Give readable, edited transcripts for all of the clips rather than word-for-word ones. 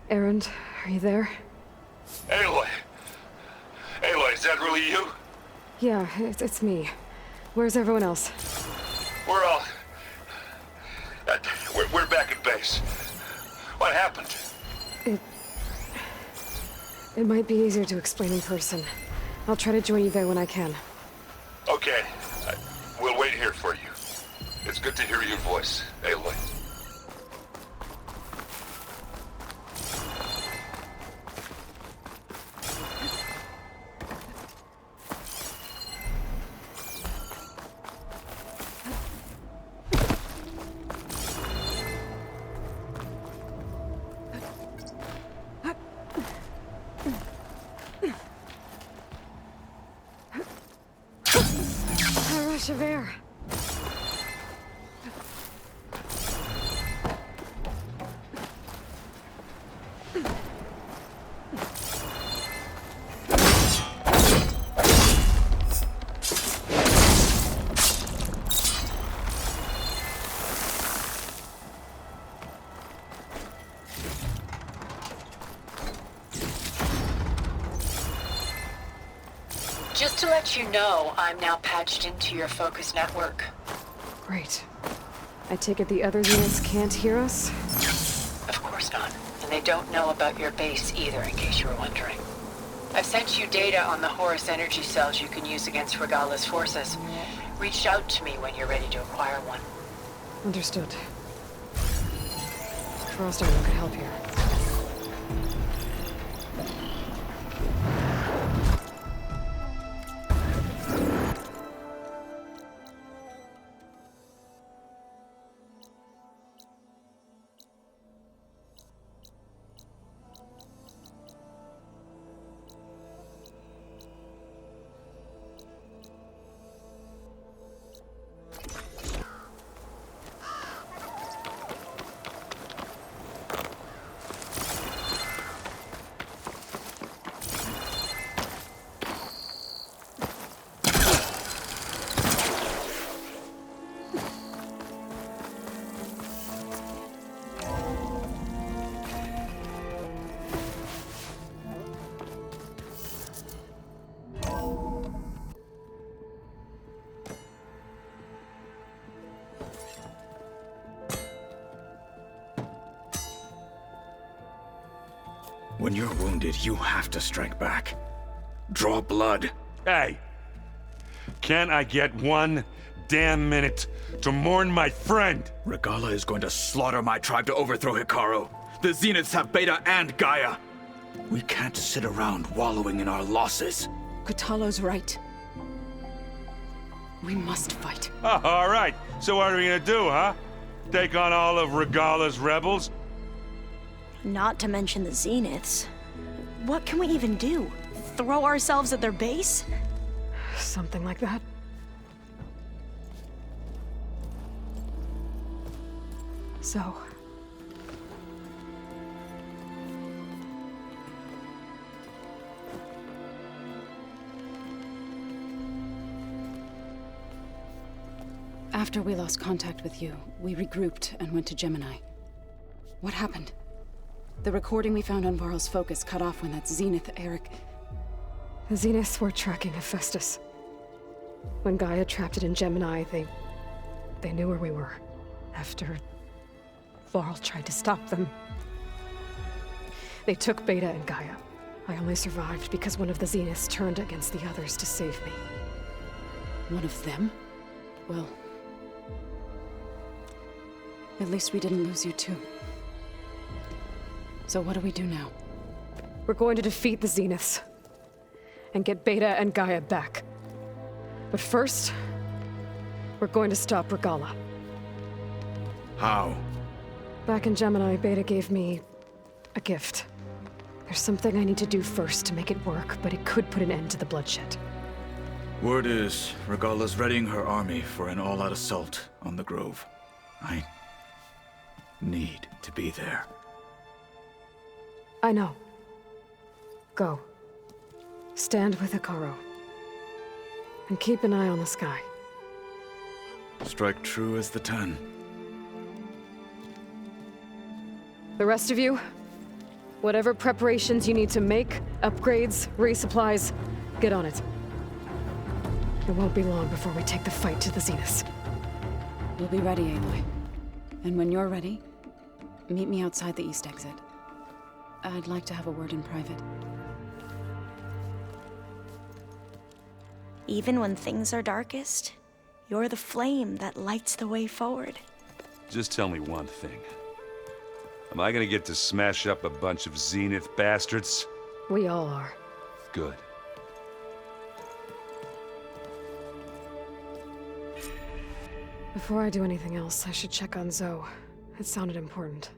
Erend, are you there? Aloy! Aloy, is that really you? Yeah, it's me. Where's everyone else? We're all... we're back at base. What happened? It might be easier to explain in person. I'll try to join you there when I can. Okay. We'll wait here for you. It's good to hear your voice, Aloy. A rush of air. Just to let you know, I'm now patched into your focus network. Great. I take it the other units can't hear us? Of course not. And they don't know about your base either, in case you were wondering. I've sent you data on the Horus energy cells you can use against Regala's forces. Reach out to me when you're ready to acquire one. Understood. Frost Armor could help here. When you're wounded, you have to strike back. Draw blood. Hey! Can't I get one damn minute to mourn my friend? Regala is going to slaughter my tribe to overthrow Hikaru. The Zeniths have Beta and Gaia. We can't sit around wallowing in our losses. Kotallo's right. We must fight. Oh, all right. So what are we gonna do, huh? Take on all of Regala's rebels? Not to mention the Zeniths. What can we even do? Throw ourselves at their base? Something like that. So... After we lost contact with you, we regrouped and went to Gemini. What happened? The recording we found on Varl's focus cut off when that Zenith Eric... The Zeniths were tracking Hephaestus. When Gaia trapped it in Gemini, they knew where we were. After Varl tried to stop them. They took Beta and Gaia. I only survived because one of the Zeniths turned against the others to save me. One of them? Well... at least we didn't lose you too. So what do we do now? We're going to defeat the Zeniths. And get Beta and Gaia back. But first, we're going to stop Regala. How? Back in Gemini, Beta gave me a gift. There's something I need to do first to make it work, but it could put an end to the bloodshed. Word is, Regala's readying her army for an all-out assault on the Grove. I need to be there. I know. Go. Stand with Hikaru. And keep an eye on the sky. Strike true as the 10. The rest of you, Whatever preparations you need to make, upgrades, resupplies, get on it. It won't be long before we take the fight to the Zeniths. We'll be ready, Aloy. And when you're ready, meet me outside the east exit. I'd like to have a word in private. Even when things are darkest, you're the flame that lights the way forward. Just tell me one thing. Am I gonna get to smash up a bunch of Zenith bastards? We all are. Good. Before I do anything else, I should check on Zoe. It sounded important.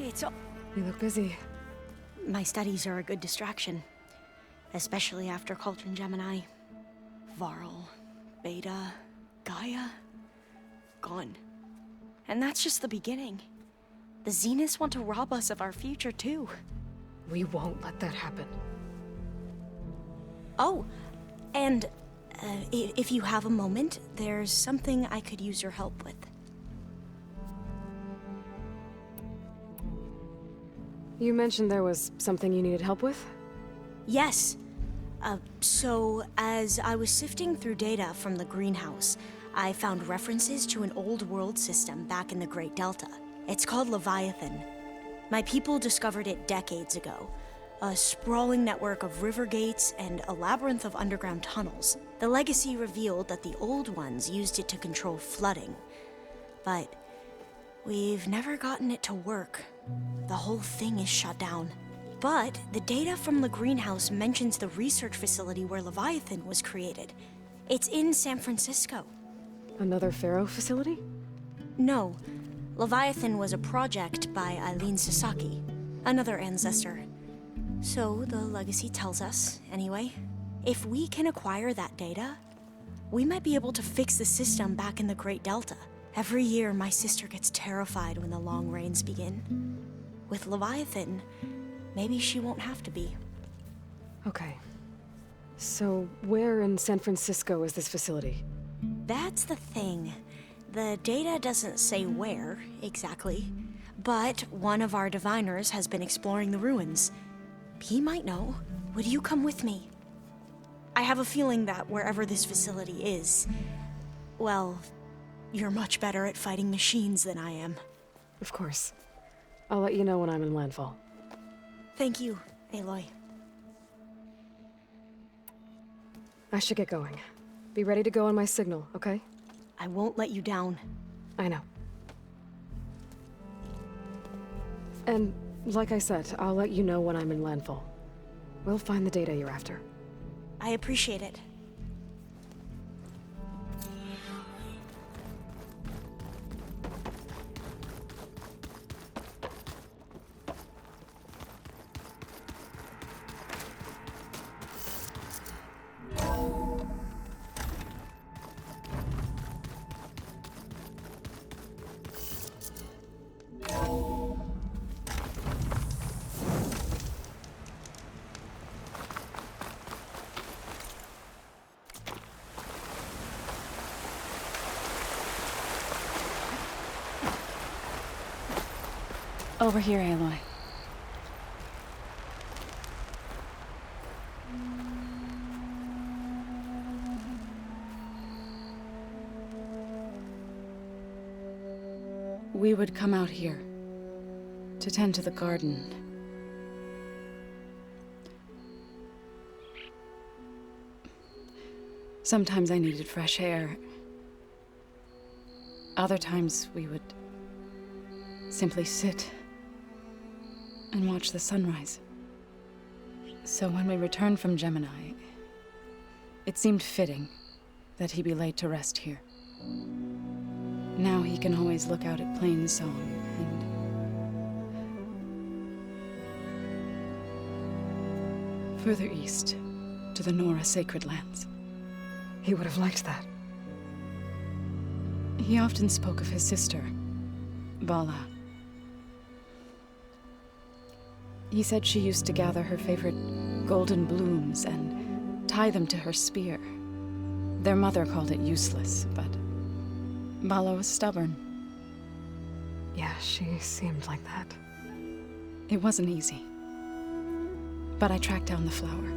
It's all... You look busy. My studies are a good distraction. Especially after Cauldron Gemini. Varl, Beta, Gaia... gone. And that's just the beginning. The Zeniths want to rob us of our future, too. We won't let that happen. Oh, and if you have a moment, there's something I could use your help with. You mentioned there was something you needed help with? Yes. So, as I was sifting through data from the greenhouse, I found references to an old world system back in the Great Delta. It's called Leviathan. My people discovered it decades ago. A sprawling network of river gates and a labyrinth of underground tunnels. The legacy revealed that the old ones used it to control flooding. But we've never gotten it to work. The whole thing is shut down. But the data from the greenhouse mentions the research facility where Leviathan was created. It's in San Francisco. Another Pharaoh facility? No. Leviathan was a project by Eileen Sasaki, another ancestor. So the legacy tells us, anyway. If we can acquire that data, we might be able to fix the system back in the Great Delta. Every year, my sister gets terrified when the long rains begin. With Leviathan, maybe she won't have to be. Okay. So, where in San Francisco is this facility? That's the thing. The data doesn't say where, exactly. But one of our diviners has been exploring the ruins. He might know. Would you come with me? I have a feeling that wherever this facility is, well, you're much better at fighting machines than I am. Of course. I'll let you know when I'm in landfall. Thank you, Aloy. I should get going. Be ready to go on my signal, okay? I won't let you down. I know. And, like I said, I'll let you know when I'm in landfall. We'll find the data you're after. I appreciate it. Over here, Aloy. We would come out here to tend to the garden. Sometimes I needed fresh air. Other times we would simply sit and watch the sunrise. So when we returned from Gemini, it seemed fitting that he be laid to rest here. Now he can always look out at Plainsong and... Further east, to the Nora sacred lands. He would have liked that. He often spoke of his sister, Vala. He said she used to gather her favorite golden blooms and tie them to her spear. Their mother called it useless, but Vala was stubborn. Yeah, she seemed like that. It wasn't easy. But I tracked down the flower.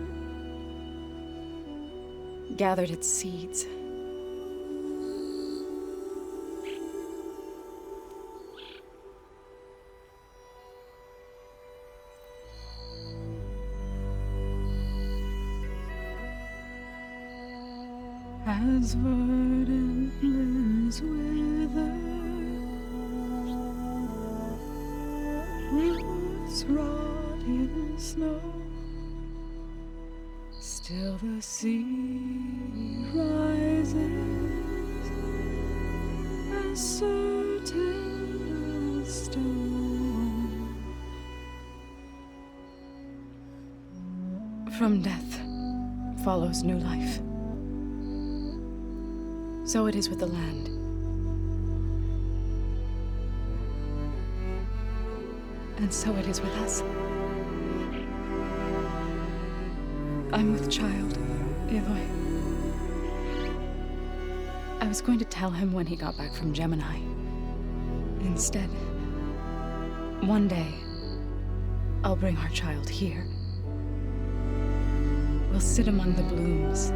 Gathered its seeds. As verdant limbs wither, roots rot in snow, still the sea rises, as certain as stone. From death follows new life. So it is with the land. And so it is with us. I'm with child, Aloy. I was going to tell him when he got back from Gemini. Instead, one day, I'll bring our child here. We'll sit among the blooms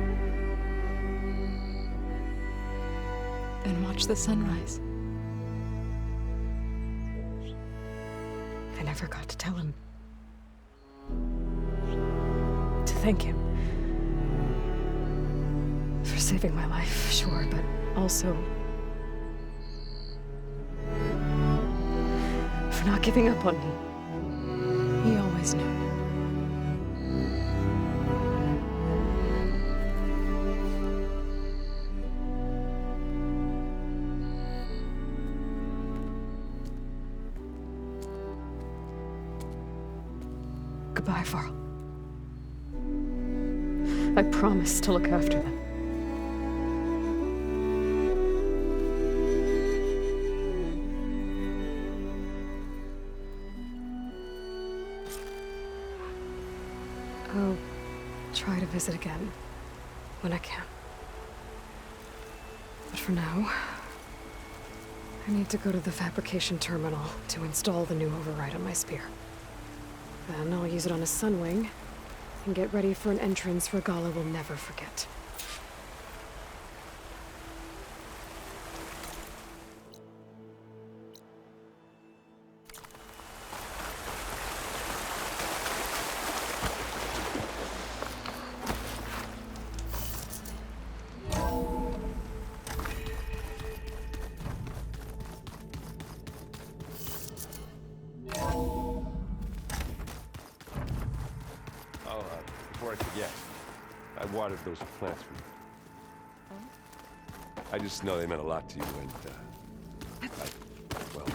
and watch the sunrise. I never got to tell him. To thank him. For saving my life, sure, but also for not giving up on me. He always knew. Goodbye, Varl. I promise to look after them. I'll try to visit again when I can. But for now, I need to go to the fabrication terminal to install the new override on my spear. Then I'll use it on a sunwing and get ready for an entrance Regala will never forget. Before I forget, I watered those plants for you. I just know they meant a lot to you, and, well...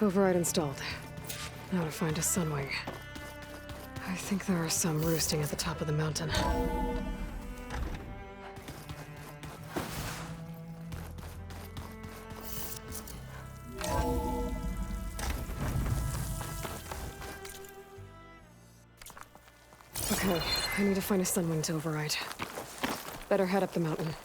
Override installed. Now to find a sunwing. I think there are some roosting at the top of the mountain. Okay, I need to find a sunwing to override. Better head up the mountain.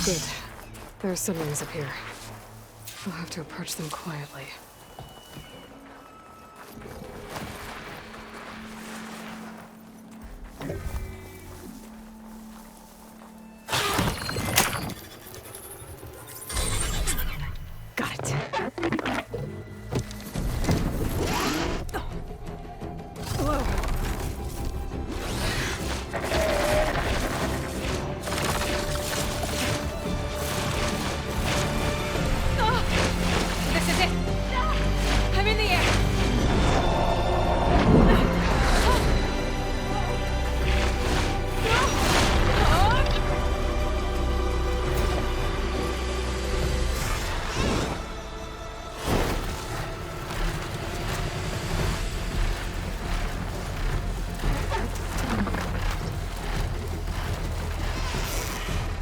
Good. There are sunwings up here. I'll have to approach them quietly. Got it. This is it! I'm in the air!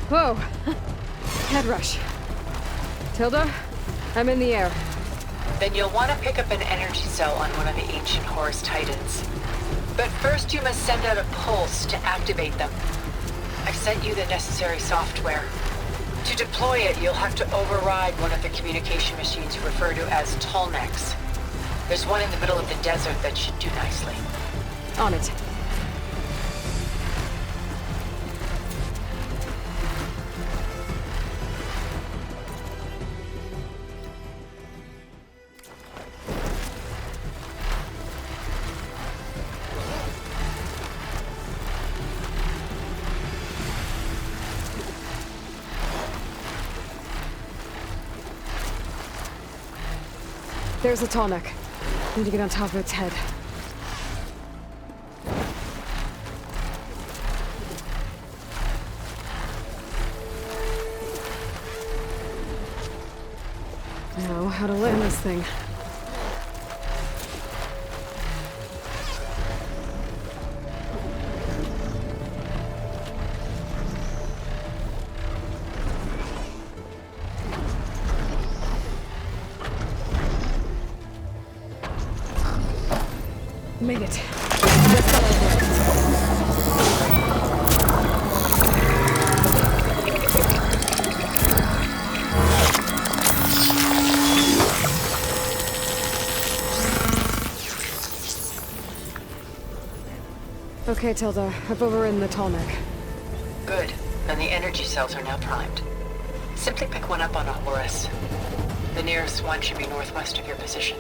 Whoa! Head rush. Tilda, I'm in the air. Then you'll want to pick up an energy cell on one of the ancient Horus Titans. But first you must send out a pulse to activate them. I've sent you the necessary software. To deploy it, you'll have to override one of the communication machines you refer to as Tallnecks. There's one in the middle of the desert that should do nicely. On it. There's the tall neck. Need to get on top of its head. Now, how to land this thing. Made it. Let's go. Okay, Tilda. I've overridden the tall neck. Good. Then the energy cells are now primed. Simply pick one up on a Horus. The nearest one should be northwest of your position.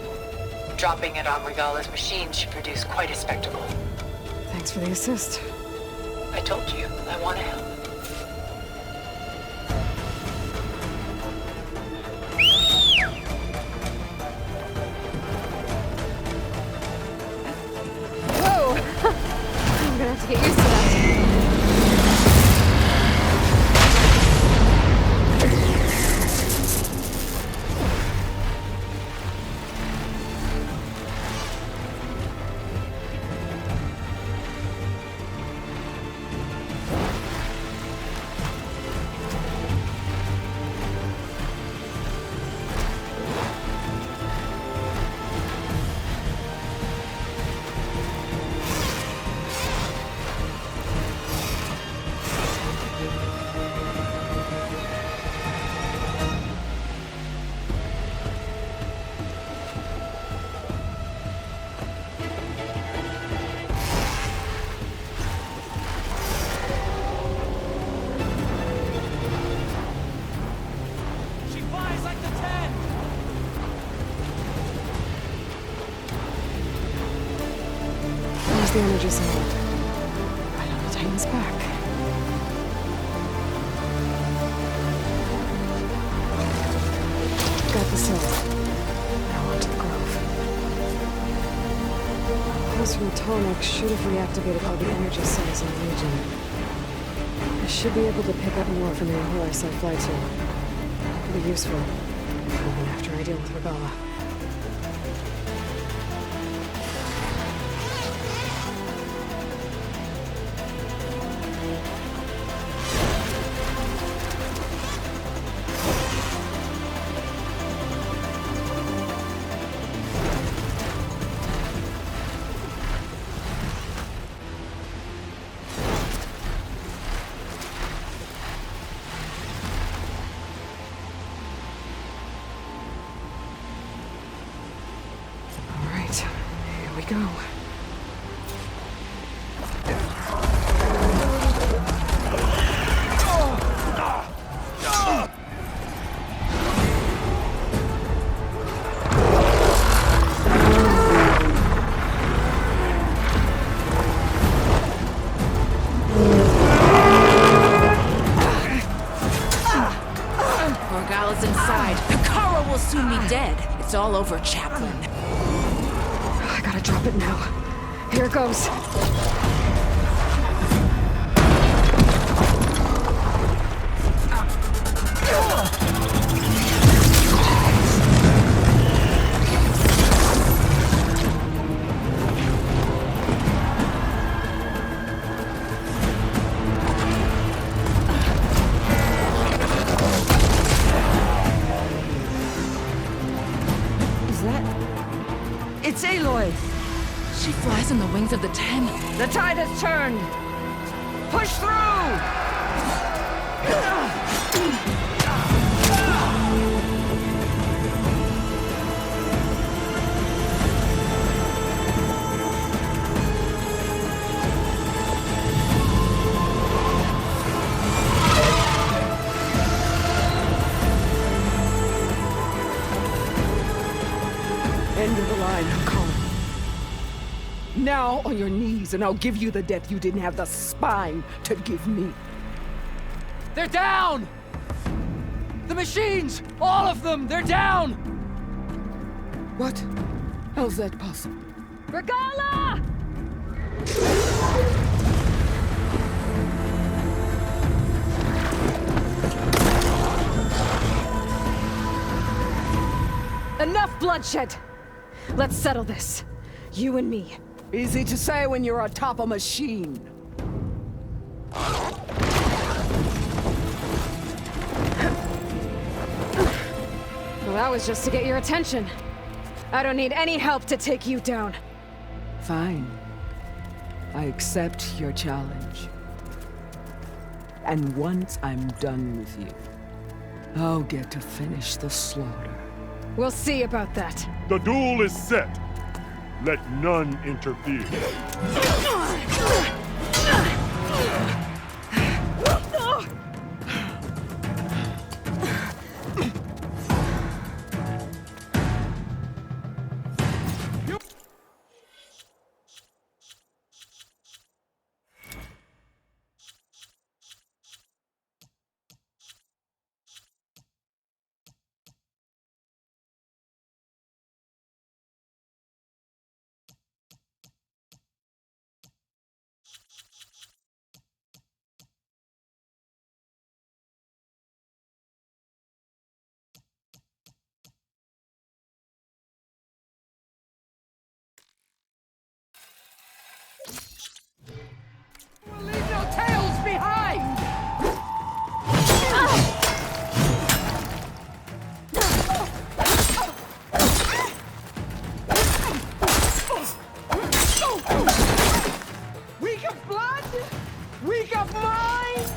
Dropping it on Regala's machine should produce quite a spectacle. Thanks for the assist. I told you, I want to help. Whoa! I'm gonna have to get used to that. Where's the energy cell? Right on the Titan's back. Got the cell. Now on to the grove. Pulse from Tonic should have reactivated all the energy cells in the region. I should be able to pick up more from the Horus I fly to. It'll be useful, even after I deal with Regala. It's all over, Chaplain. I gotta drop it now. Here it goes. It's Aloy! She flies on the wings of the 10. The tide has turned! Push through! End of the line, I'm calling. Now on your knees, and I'll give you the death you didn't have the spine to give me. They're down! The machines! All of them! They're down! What? How's that possible? Regala! Enough bloodshed! Let's settle this. You and me. Easy to say when you're atop a machine. Well, that was just to get your attention. I don't need any help to take you down. Fine. I accept your challenge. And once I'm done with you, I'll get to finish the slaughter. We'll see about that. The duel is set. Let none interfere. Leave no tails behind! Weak of blood? Weak of mind?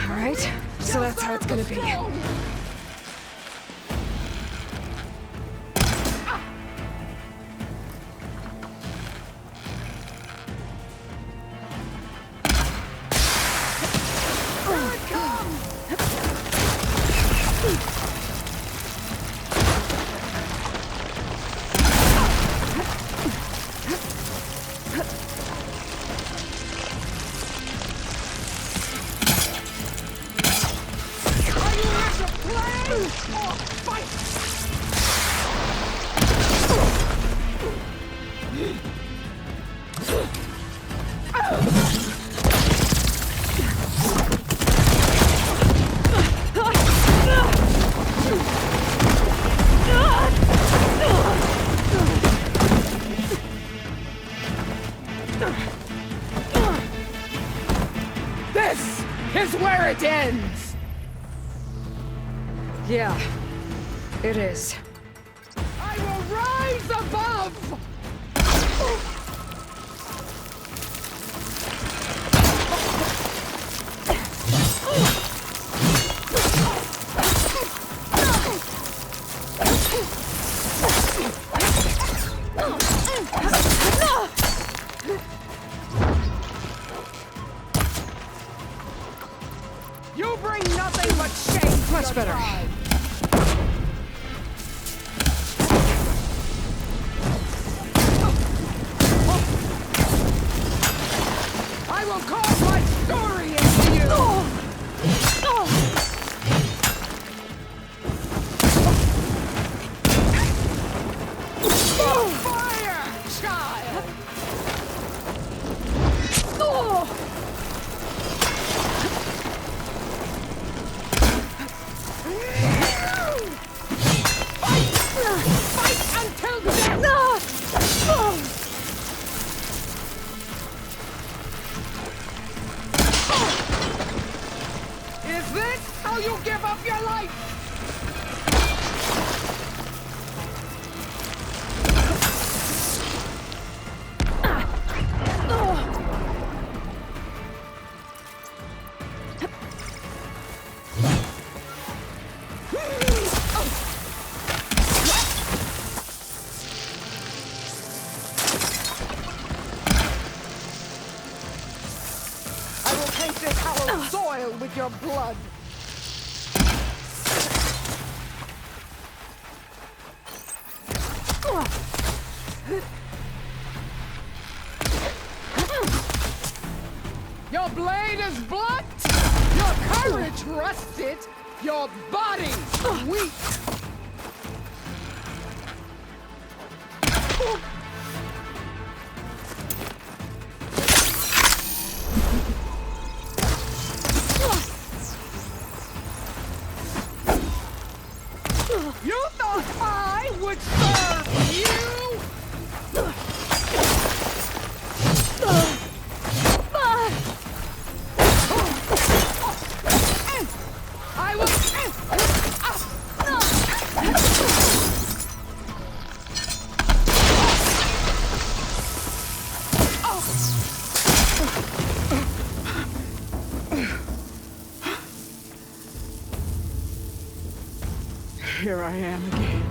All right, so that's how it's gonna be. This is where it ends! Yeah, it is. I will rise above! Much better. I will carve my story into you! Fire, child! Fight until death! Is this how you give up your life? I will paint this hallowed soil with your blood. Your blade is blunt, your courage rusted, your body weak. You thought I would serve you? I will... Here I am again,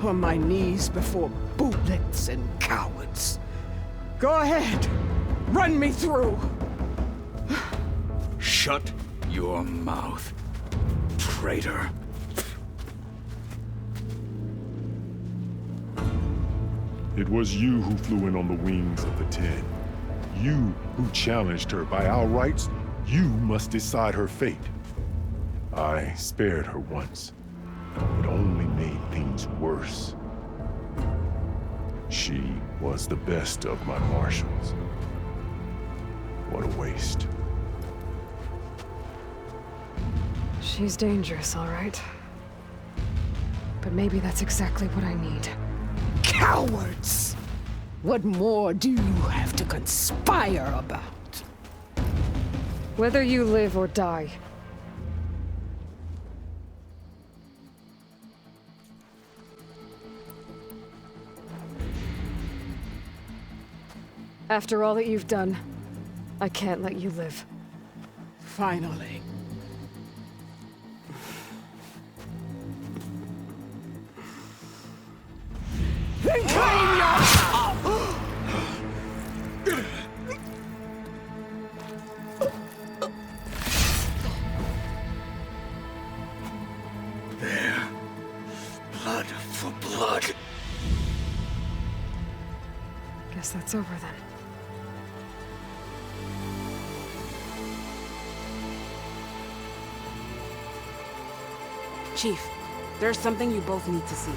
on my knees before bootlets and cowards. Go ahead, run me through. Shut your mouth, traitor. It was you who flew in on the wings of the 10. You who challenged her. By our rights, you must decide her fate. I spared her once. It only made things worse. She was the best of my marshals. What a waste. She's dangerous, all right. But maybe that's exactly what I need. Cowards! What more do you have to conspire about? Whether you live or die. After all that you've done, I can't let you live. Finally. Then claim your... There. Blood for blood. Guess that's over then. Chief, there's something you both need to see.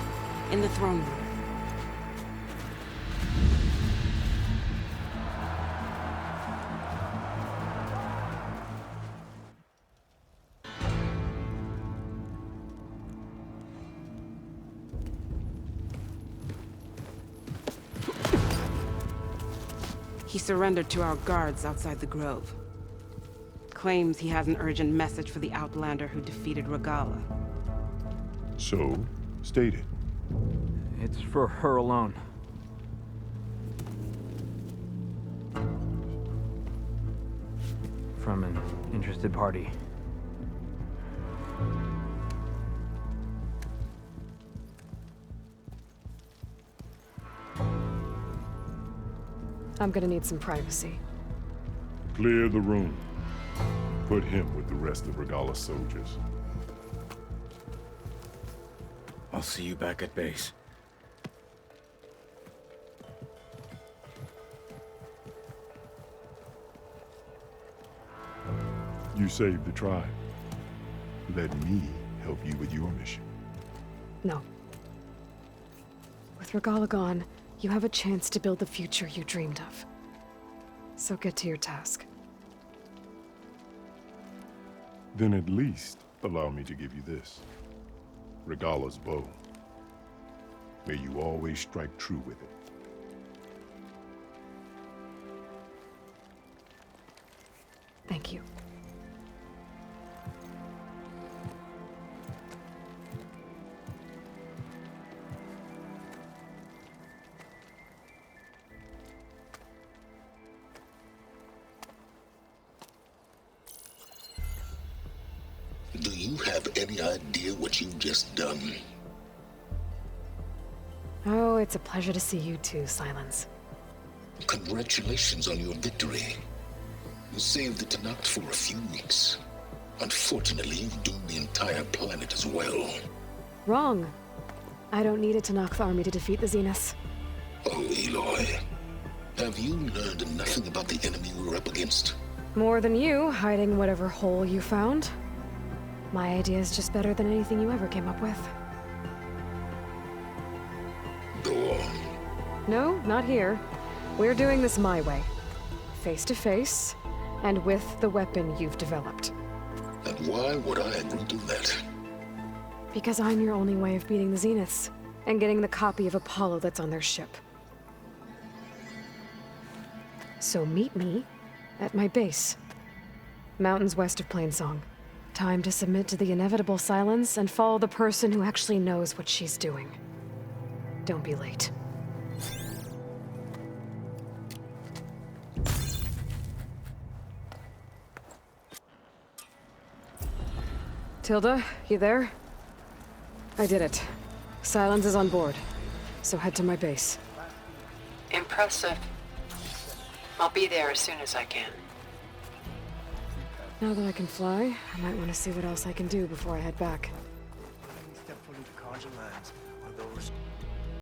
In the throne room. He surrendered to our guards outside the grove. Claims he has an urgent message for the Outlander who defeated Regala. So, state it. It's for her alone. From an interested party. I'm gonna need some privacy. Clear the room. Put him with the rest of Regala's soldiers. I'll see you back at base. You saved the tribe. Let me help you with your mission. No. With Regala gone, you have a chance to build the future you dreamed of. So get to your task. Then at least allow me to give you this. Regala's bow. May you always strike true with it. Thank you. Do you have any idea what you've just done? Oh, it's a pleasure to see you too, Silence. Congratulations on your victory. You saved the Tanakh for a few weeks. Unfortunately, you've doomed the entire planet as well. Wrong. I don't need a Tanakh army to defeat the Zeniths. Oh, Aloy. Have you learned nothing about the enemy we're up against? More than you, hiding whatever hole you found. My idea is just better than anything you ever came up with. Go on. No, not here. We're doing this my way. Face to face, and with the weapon you've developed. And why would I agree to that? Because I'm your only way of beating the Zeniths, and getting the copy of Apollo that's on their ship. So meet me at my base. Mountains west of Plainsong. Time to submit to the inevitable silence and follow the person who actually knows what she's doing. Don't be late. Tilda, you there? I did it. Silence is on board, so head to my base. Impressive. I'll be there as soon as I can. Now that I can fly, I might want to see what else I can do before I head back.